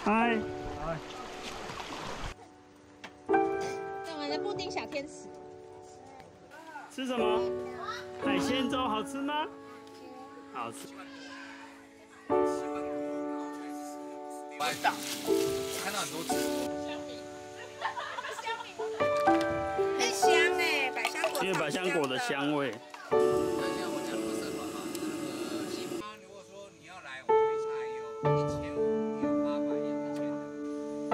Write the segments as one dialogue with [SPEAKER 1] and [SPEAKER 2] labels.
[SPEAKER 1] 嗨。
[SPEAKER 2] 我们的布丁小天使。
[SPEAKER 1] 吃什么？海鲜粥好吃吗？好吃。
[SPEAKER 3] 外大，看到很多只。
[SPEAKER 2] 很香哎，百香果。
[SPEAKER 1] 因为百香果的香味。
[SPEAKER 3] 如果说你要来，我们这还有1500，有800，有1000的。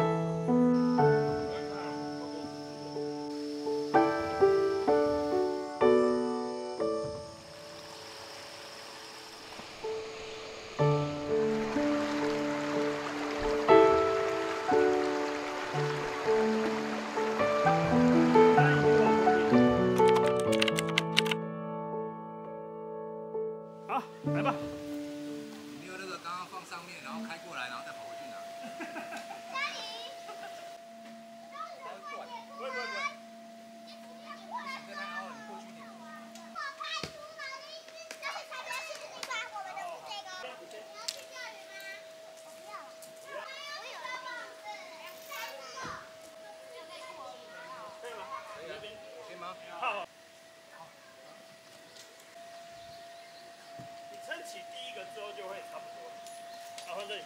[SPEAKER 1] 好，来吧。
[SPEAKER 3] 没有那个刚刚放上面，然后开过来，然后再跑回去拿。不会。你再太凹了，你过去一点。可以吗？
[SPEAKER 1] 好。你撑起第一个之后就会差不多了。好，换这里。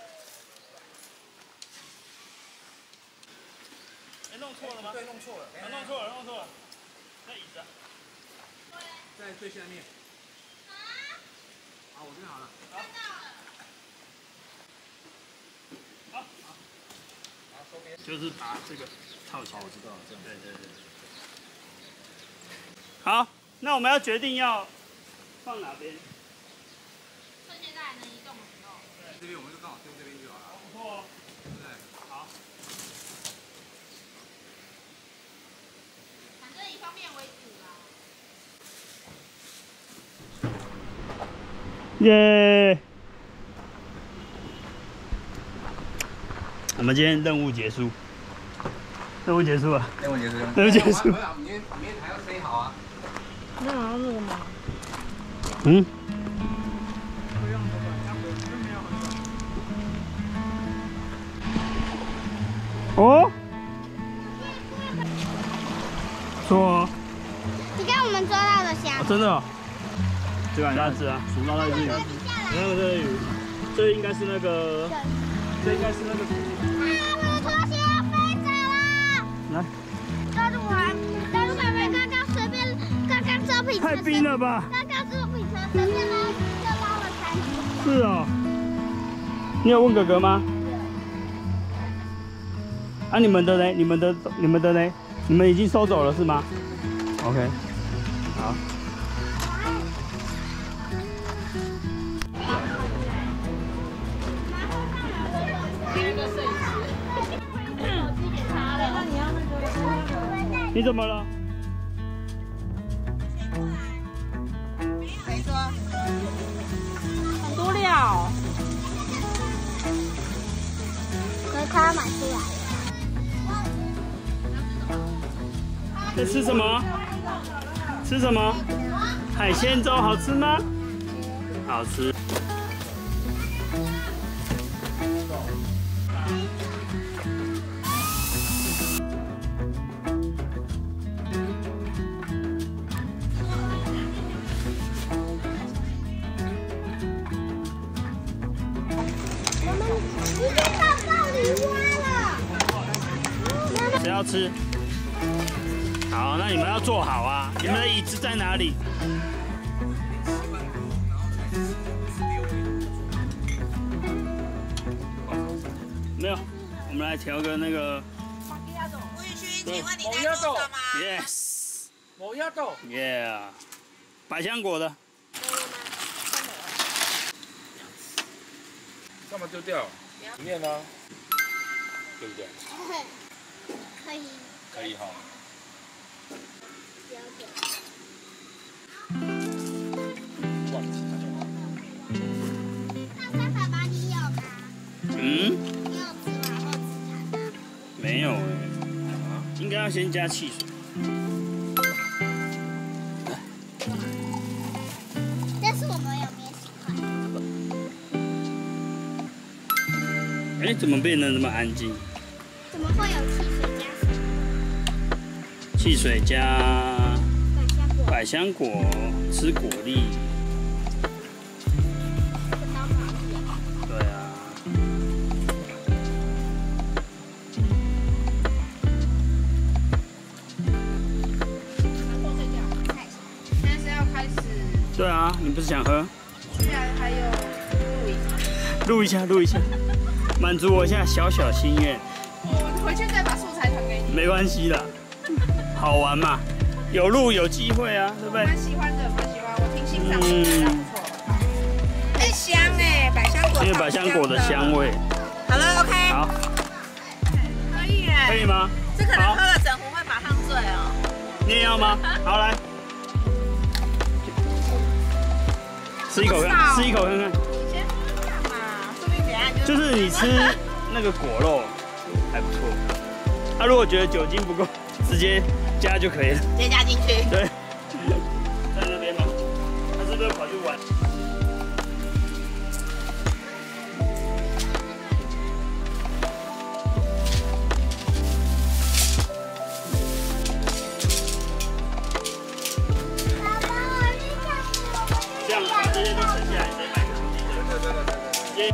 [SPEAKER 1] 哎，弄错了吗？
[SPEAKER 3] 对，弄错了。
[SPEAKER 1] 弄错了。那椅子啊？
[SPEAKER 3] 在最下面。好，我这边好了。好。好，收边。
[SPEAKER 1] 就是把这个套起来。
[SPEAKER 3] 我知道了，这样。
[SPEAKER 1] 对。好，那我们要决定要放哪边。
[SPEAKER 2] 趁现在还能移动的时候。
[SPEAKER 3] 这边我们就刚好丢这边就好了。
[SPEAKER 1] 不错哦。
[SPEAKER 3] 对。
[SPEAKER 1] 好。
[SPEAKER 2] 反正以方便为主啦。
[SPEAKER 1] 耶！我们今天任务结束。任务结束了。
[SPEAKER 3] 任务结束。
[SPEAKER 1] 任务结束。
[SPEAKER 3] 明天还要飞好啊。
[SPEAKER 2] 那好像那个吗？
[SPEAKER 1] 嗯。哦。错哦。
[SPEAKER 4] 你看我们抓到的虾。
[SPEAKER 1] 真的哦。这个虾子啊，数到那只鱼。然后这鱼，这应该是那个。这应该是那个。
[SPEAKER 4] 啊！我的拖鞋要飞走了。
[SPEAKER 1] 来。
[SPEAKER 4] 大陆妹妹刚刚这瓶
[SPEAKER 1] 太冰了吧！
[SPEAKER 4] 刚刚这瓶车随便就捞了3只。
[SPEAKER 1] 是哦。你有问哥哥吗？啊，你们的呢？你们的呢？你们已经收走了是吗 ？OK。好。你怎么了？
[SPEAKER 2] 谁说？很多料。
[SPEAKER 4] 可是他要买出来。
[SPEAKER 1] 在吃什么？吃什么？海鲜粥好吃吗？好吃。
[SPEAKER 4] 已经到爆梨蛙了。
[SPEAKER 1] 谁要吃？好，那你们要坐好啊！你们的椅子在哪里？没有，我们来调个那个。
[SPEAKER 2] 吴宇勋，请问你在做什么
[SPEAKER 1] Yes。
[SPEAKER 3] 我要豆。
[SPEAKER 1] Yeah。百香果的。
[SPEAKER 3] 干嘛丢掉？里面呢？对不对？
[SPEAKER 4] 可以。
[SPEAKER 3] 可以哈。
[SPEAKER 4] 不要点。
[SPEAKER 3] 忘记它就好。
[SPEAKER 4] 那爸爸你有吗？
[SPEAKER 1] 嗯？
[SPEAKER 4] 你有吃完后吃它吗？
[SPEAKER 1] 没有应该要先加汽水。
[SPEAKER 4] 但是我们有没有喜欢？
[SPEAKER 1] 哎，怎么变得那么安静？
[SPEAKER 4] 怎么会有
[SPEAKER 1] 汽水加
[SPEAKER 4] 百香果？
[SPEAKER 1] 百香果，吃果粒。对啊。
[SPEAKER 2] 现在是要开始。
[SPEAKER 1] 对啊，你不是想喝？
[SPEAKER 2] 居然还有
[SPEAKER 1] 录一下，录一下，满足我一下小小心愿。
[SPEAKER 2] 我回去再把素材传给你。
[SPEAKER 1] 没关系啦，好玩嘛，有路有机会啊，对不对？
[SPEAKER 2] 蛮喜欢的，蛮喜欢，我挺欣赏的，非常不错。哎，香哎，百香果。
[SPEAKER 1] 因为百香果的香味。
[SPEAKER 2] 好了 ，OK。
[SPEAKER 1] 好。
[SPEAKER 2] 可以耶。
[SPEAKER 1] 可以吗？
[SPEAKER 2] 这可能喝了整壶会马上醉哦。
[SPEAKER 1] 你也要吗？好来，吃一口看，吃一口看看。
[SPEAKER 2] 你先干嘛？说不定等下就。
[SPEAKER 1] 就是你吃那个果肉还不错。他如果觉得酒精不够，直接加就可以了。
[SPEAKER 2] 直接加进去。
[SPEAKER 1] 对，在那边吗？他是不是跑去玩？这样把这些都省下来，再买个手机的。对。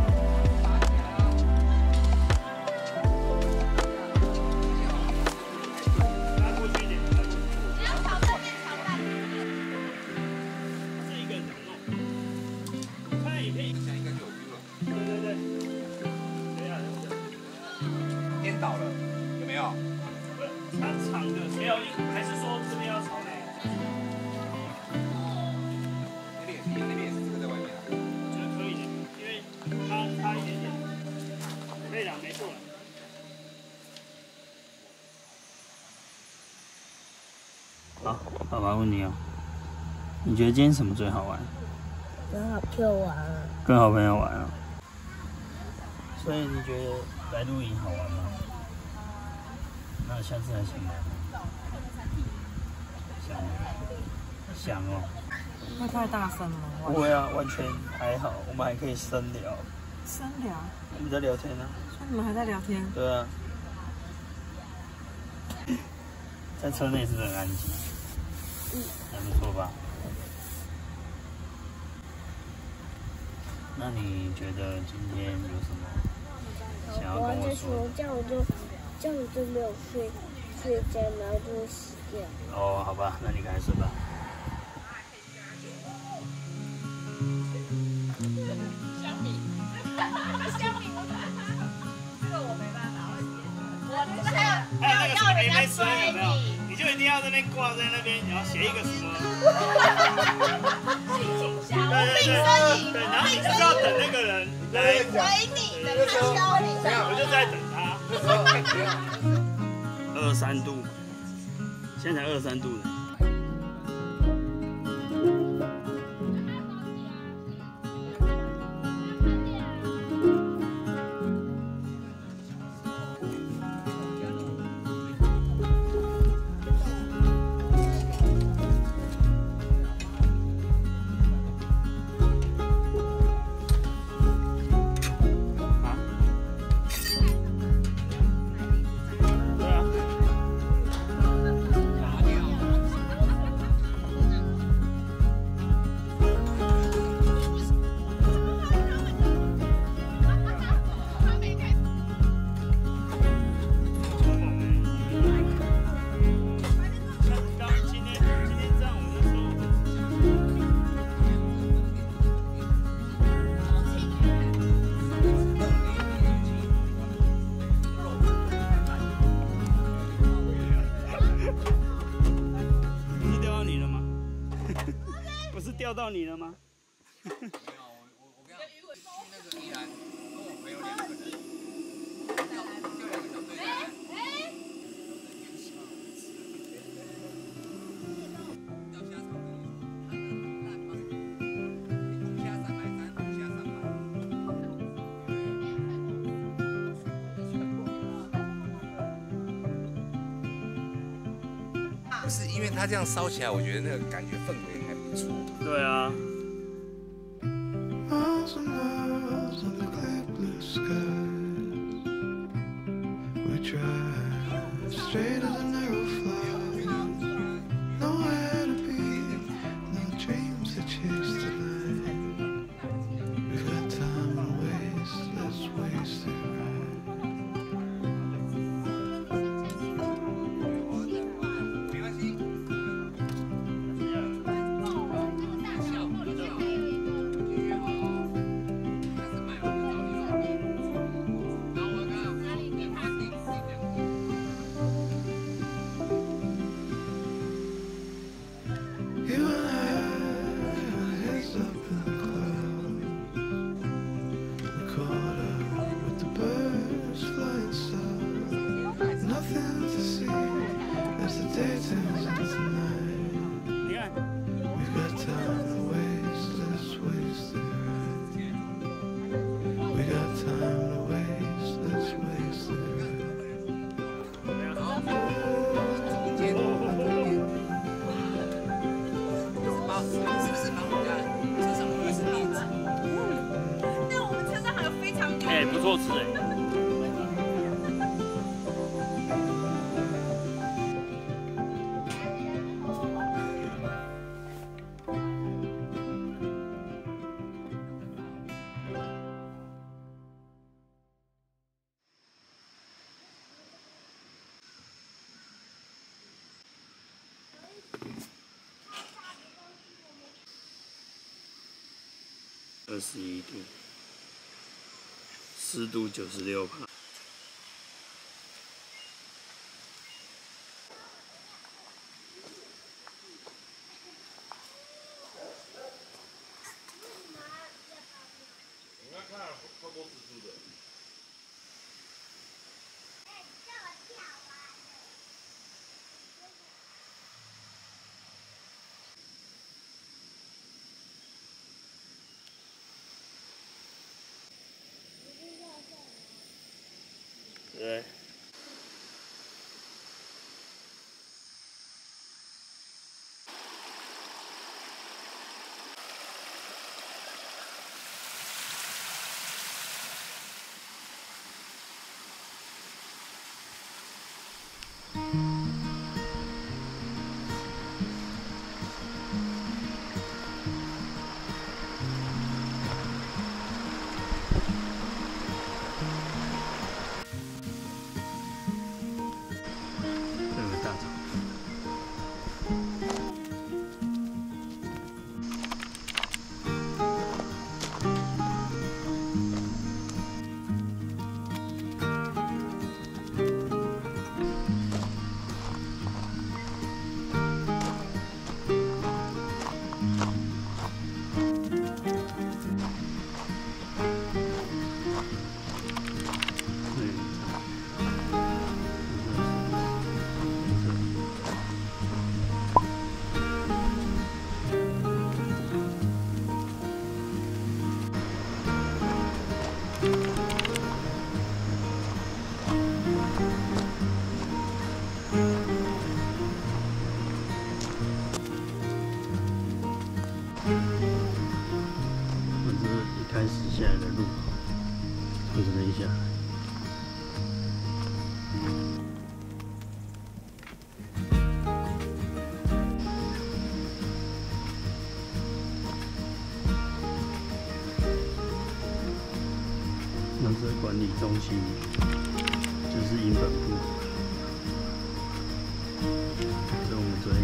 [SPEAKER 3] 颠倒了，有没有？
[SPEAKER 1] 它长的没有，还是说这边要朝哪？
[SPEAKER 3] 那边也是一样，那边也是这个在外面啊。
[SPEAKER 1] 我觉得可以的，因为它差一点点。可以了，没错了。好，爸爸问你哦，你觉得今天什么最好玩？
[SPEAKER 4] 跟好朋友玩啊。
[SPEAKER 1] 跟好朋友玩啊。所以你觉得来露营好玩吗？那下次还想来吗？想吗？想哦。
[SPEAKER 2] 会太大声吗？
[SPEAKER 1] 不会啊，完全还好，我们还可以深聊。
[SPEAKER 2] 深聊？
[SPEAKER 1] 我们在聊天呢。
[SPEAKER 2] 那你们还在聊天？
[SPEAKER 1] 对啊。在车内是不是很安静？还不错吧？那你觉得今天有什么想要跟我说？
[SPEAKER 4] 这样我就没有睡觉，然后就会死掉。
[SPEAKER 1] 哦，好吧，那你赶快睡吧。还有那个什么 MSN 有没有？你就一定要在那边挂在那边，然后写一个什么？对，然后你就是要等那个人来
[SPEAKER 2] 回你，等他教你。
[SPEAKER 1] 我就在等他。23度，现在才23度呢。钓到你了吗？
[SPEAKER 3] 没有，我跟你讲，去那个宜兰，跟我朋友2个人，钓2个小对来。钓虾场的，红虾330，红虾300。不是，因为它这样烧起来，我觉得那个感觉氛围还不错。
[SPEAKER 1] 对啊。
[SPEAKER 5] Miles and miles of the clear blue sky.
[SPEAKER 1] 哎，不错吃哎。21度，湿度96%。
[SPEAKER 5] 你要看超多蜘蛛的。
[SPEAKER 1] 对。下来的路，从这边下来。那这管理中心就是营本部，这是我们昨天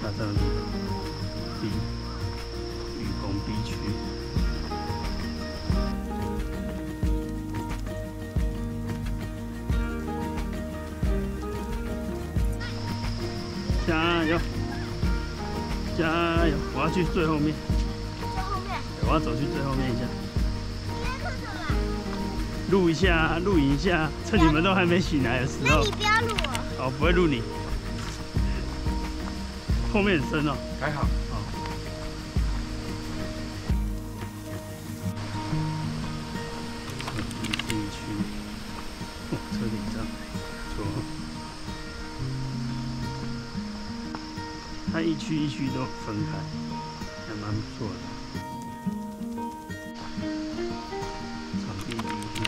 [SPEAKER 1] 打仗的地方 B 雨棚 B 区。加油！加油！我要去最后面。
[SPEAKER 4] 最后面。
[SPEAKER 1] 我要走去最后面一下。
[SPEAKER 4] 你在看什么？
[SPEAKER 1] 录一下，录影一下，趁你们都还没醒来的时候。
[SPEAKER 4] 那你不要录我。
[SPEAKER 1] 哦，不会录你。后面很深哦。
[SPEAKER 3] 还好。
[SPEAKER 1] 哦。这一区，哦，车顶上，不错。它一区一区都分开，还蛮不错的。场地的一区。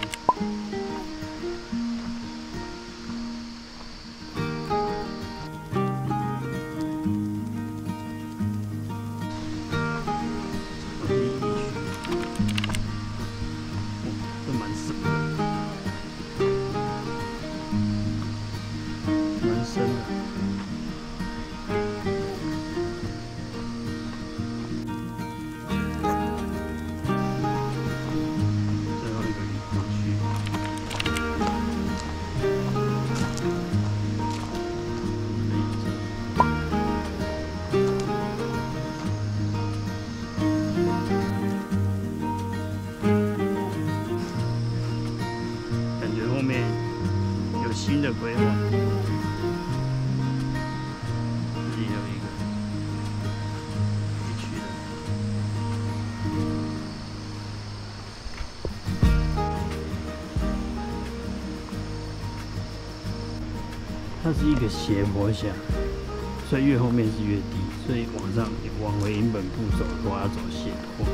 [SPEAKER 1] 后面有新的规划，这里有一个地区的，它是一个斜坡下，所以越后面是越低，所以往回营本部走的话要走斜坡。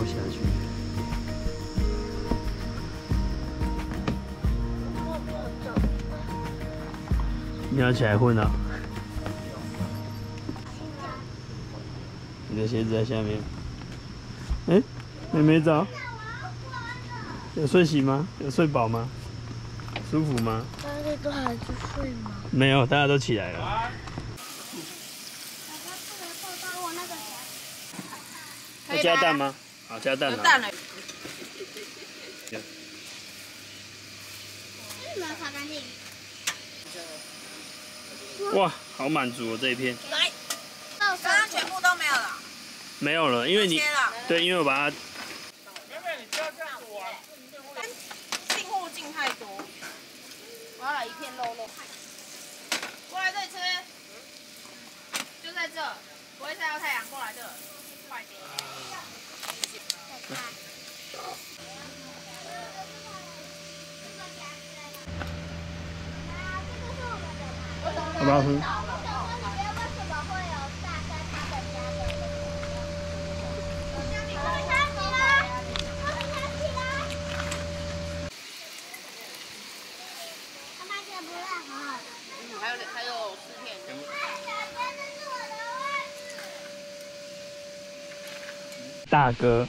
[SPEAKER 1] 下去。你要起来混啊！你的鞋子在下面。哎，妹妹早。有睡醒吗？有睡饱吗？舒服吗？
[SPEAKER 4] 大家都还在睡吗？
[SPEAKER 1] 没有，大家都起来了。要加蛋吗？好，加蛋。有蛋了。
[SPEAKER 4] 为什么要擦干净？
[SPEAKER 1] 哇，好满足哦这一片。
[SPEAKER 2] 来，刚刚全部都没有了。
[SPEAKER 1] 没有了，因为你对，因为我把它。
[SPEAKER 5] 妹妹，你不要这样子玩。
[SPEAKER 2] 进货进太多，我要来一片肉肉。过来这里吃，就在这，不会晒到太阳，过来这，快点。
[SPEAKER 1] 好不好喝？
[SPEAKER 2] 还有4片。
[SPEAKER 1] 大哥。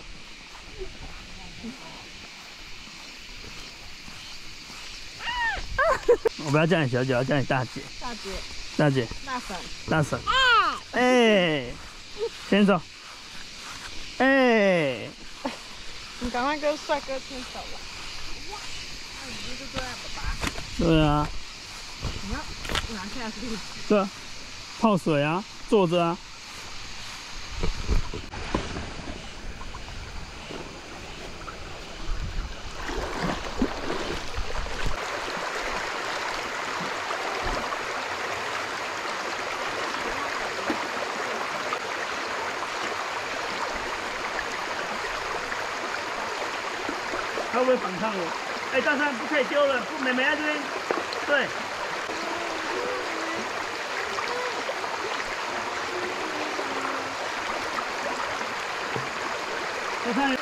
[SPEAKER 1] 我不要叫你小姐，我要叫你大姐。
[SPEAKER 2] 大姐。
[SPEAKER 1] 大姐。
[SPEAKER 2] 大婶。
[SPEAKER 1] 大婶。哎，牵手。哎。
[SPEAKER 2] 你赶快跟帅哥牵手吧。哇，那你就是这样爸爸。
[SPEAKER 1] 对啊。
[SPEAKER 2] 你要拿下去。
[SPEAKER 1] 对啊，泡水啊，坐着啊。他会不会反抗我？哎，大山不可以丢了，不，妹妹在这边。对。大山。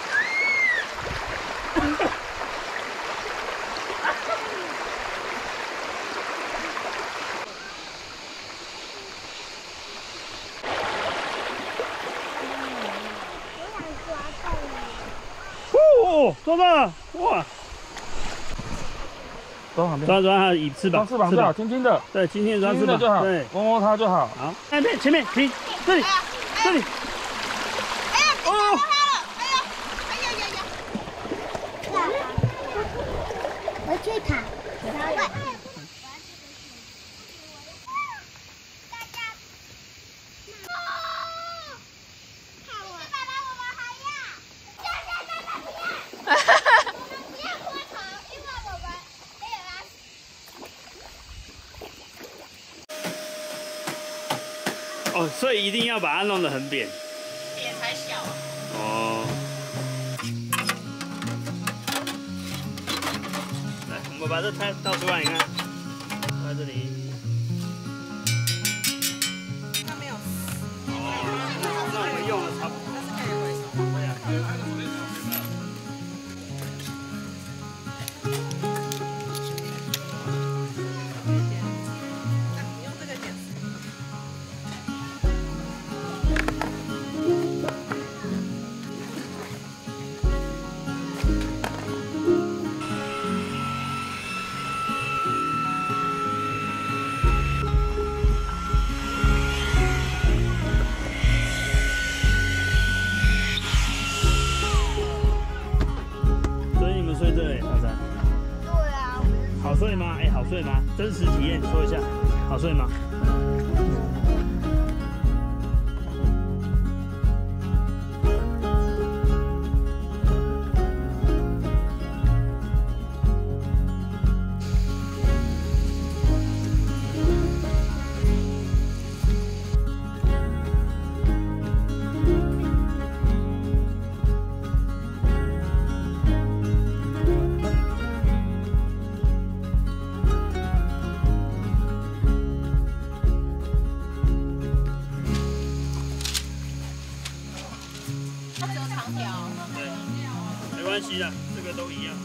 [SPEAKER 1] 哦，抓到了！哇！抓它的翅膀，
[SPEAKER 5] 翅膀最好，轻轻的，
[SPEAKER 1] 对，轻轻的抓翅膀
[SPEAKER 5] 就好，
[SPEAKER 1] 对，
[SPEAKER 5] 摸摸它就好。
[SPEAKER 1] 好，那边前面停，这里，这里。哦！
[SPEAKER 4] 我去看。
[SPEAKER 1] 哦，所以一定要把它弄得很扁，
[SPEAKER 2] 扁才小。
[SPEAKER 1] 哦。来，我们把这摊倒出来，你看，放在这里。
[SPEAKER 2] 它没有。
[SPEAKER 1] 哦，那我们用的差不多。
[SPEAKER 2] 它是可以回收。
[SPEAKER 1] 对呀。
[SPEAKER 2] 你用这个剪。
[SPEAKER 1] 睡这里，小三。
[SPEAKER 4] 对啊。
[SPEAKER 1] 好睡吗？哎，好睡吗？真实体验说一下，好睡吗？
[SPEAKER 5] 这个都一样。